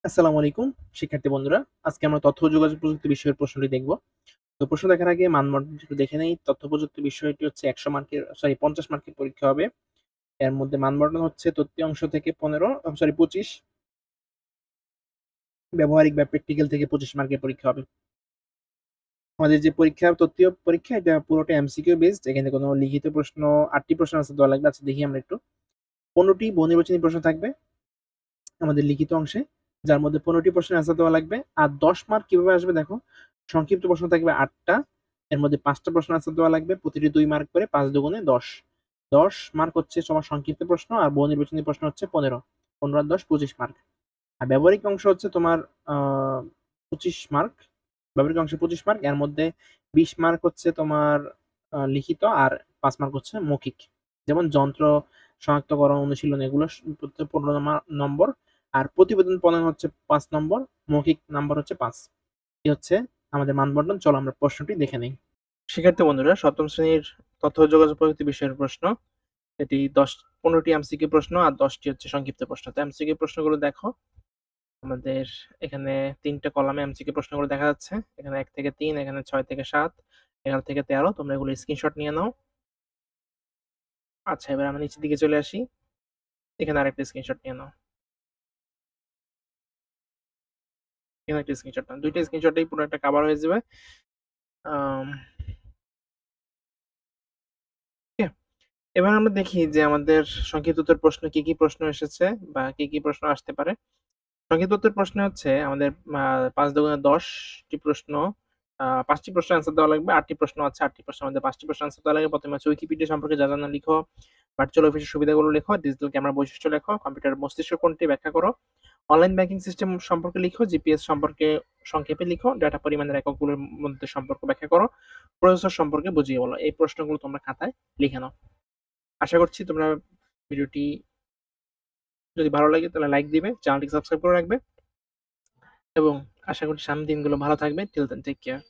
আসসালামু আলাইকুম শিক্ষার্থী বন্ধুরা। আজকে আমরা তথ্য ও যোগাযোগ প্রযুক্তি বিষয়ের প্রশ্নটি দেখব। তো প্রশ্ন দেখার আগে মানদণ্ডটি একটু দেখে নেই। তথ্য প্রযুক্তি বিষয়টি হচ্ছে ১০০ মার্কের ৫০ মার্কের পরীক্ষা হবে। এর মধ্যে মানবন্টন হচ্ছে তথ্য অংশ থেকে 25, ব্যবহারিক বা প্র্যাকটিক্যাল থেকে 25 মার্কের পরীক্ষা হবে। আমাদের যে পরীক্ষা তথ্যীয় পরীক্ষা এটা পুরোটা এমসিকিউ বেসড। এখানে কোনো লিখিত প্রশ্ন ৮ টি প্রশ্ন আনসার দেওয়া লাগবে। আচ্ছা দেখি আমরা একটু। ১৫ টি বহুনির্বাচনী প্রশ্ন থাকবে আমাদের লিখিত অংশে, যার মধ্যে ১৫ টি প্রশ্নের অ্যান্সার দেওয়া লাগবে। আর ১০ মার্ক কিভাবে আসবে দেখো, সংক্ষিপ্ত প্রশ্ন থাকবে ৮ টা। এর মধ্যে ৫ টা প্রশ্ন অ্যান্সার দেওয়া লাগবে। প্রতিটি ২ মার্ক করে ৫ দুগুণে ১০। ১০ মার্ক হচ্ছে তোমার সংক্ষিপ্ত প্রশ্ন আর বহু নির্বাচনী প্রশ্ন হচ্ছে ১৫। ১৫ আর ১০ ২৫ মার্ক। আর ব্যবহারিক অংশ হচ্ছে তোমার আ ২৫ মার্ক। ব্যবহারিক অংশে ২৫ মার্ক। এর মধ্যে ২০ মার্ক হচ্ছে তোমার লিখিত আর ৫ মার্ক হচ্ছে মৌখিক। যেমন যন্ত্র শনাক্তকরণ অনুশীলন এগুলো ১৫ নম্বর। আর প্রতিবেদন প্রণয়ন হচ্ছে ৫ নম্বর, মৌখিক নাম্বার হচ্ছে ৫। এই হচ্ছে আমাদের মানবন্টন। চলো আমরা প্রশ্নটি দেখে নেই। শিক্ষার্থী বন্ধুরা, ৭ম শ্রেণীর তথ্য ও যোগাযোগ প্রযুক্তি বিষয়ের প্রশ্ন। এটি ১৫ টি এমসিকিউ প্রশ্ন আর ১০ টি হচ্ছে সংক্ষিপ্ত প্রশ্ন। তো এমসিকিউ প্রশ্নগুলো দেখো। আমাদের এখানে ৩ টা কলামে এমসিকিউ প্রশ্নগুলো দেখা যাচ্ছে। এখানে ১ থেকে ৩, এখানে ৬ থেকে ৭, ১১ থেকে ১৩। তোমরা এগুলো স্ক্রিনশট নিয়ে নাও। আচ্ছা, এবার আমরা নিচের দিকে চলে আসি। এখানে আরেকটা স্ক্রিনশট নিয়ে নাও। এখানে একটা স্ক্রিনশট নাও। ২ টা স্ক্রিনশটেই পুরো একটা কভার হয়ে যাবে। আম ওকে। এবার আমরা দেখি যে আমাদের সংক্ষিপ্ত উত্তর প্রশ্ন কি প্রশ্ন এসেছে বা কি প্রশ্ন আসতে পারে। সংক্ষিপ্ত উত্তর প্রশ্নে হচ্ছে আমাদের ৫ দুগুণে ১০ টি প্রশ্ন, ৫ টি প্রশ্নের অ্যান্সার দেওয়া লাগবে। ৮ টি প্রশ্ন আছে। ৮ টি প্রশ্নের মধ্যে ৫ টি প্রশ্নের অ্যান্সার দেওয়া লাগবে। ১ম এ হচ্ছে উইকিপিডিয়া সম্পর্কে যা জানা লিখো। ভার্চুয়াল অফিসের সুবিধাগুলো লেখো। ডিজিটাল ক্যামেরার বৈশিষ্ট্য লেখো। কম্পিউটারের মস্তিষ্ক কোনটি ব্যাখ্যা করো। অনলাইন ব্যাংকিং সিস্টেম সম্পর্কে লিখো। জিপিএস সম্পর্কে সংক্ষেপে লিখো। ডেটা পরিমাণের এককগুলোর মধ্যে সম্পর্ক ব্যাখ্যা করো। প্রসেসর সম্পর্কে বুঝিয়ে বলো। এই প্রশ্নগুলো তোমরা খাতায় লিখে নাও। আশা করছি তোমরা ভিডিওটি যদি ভালো লাগে তাহলে লাইক দিবে, চ্যানেলটিকে সাবস্ক্রাইব করে রাখবে এবং আশা করি সামনের দিনগুলো ভালো থাকবে। Till then take care.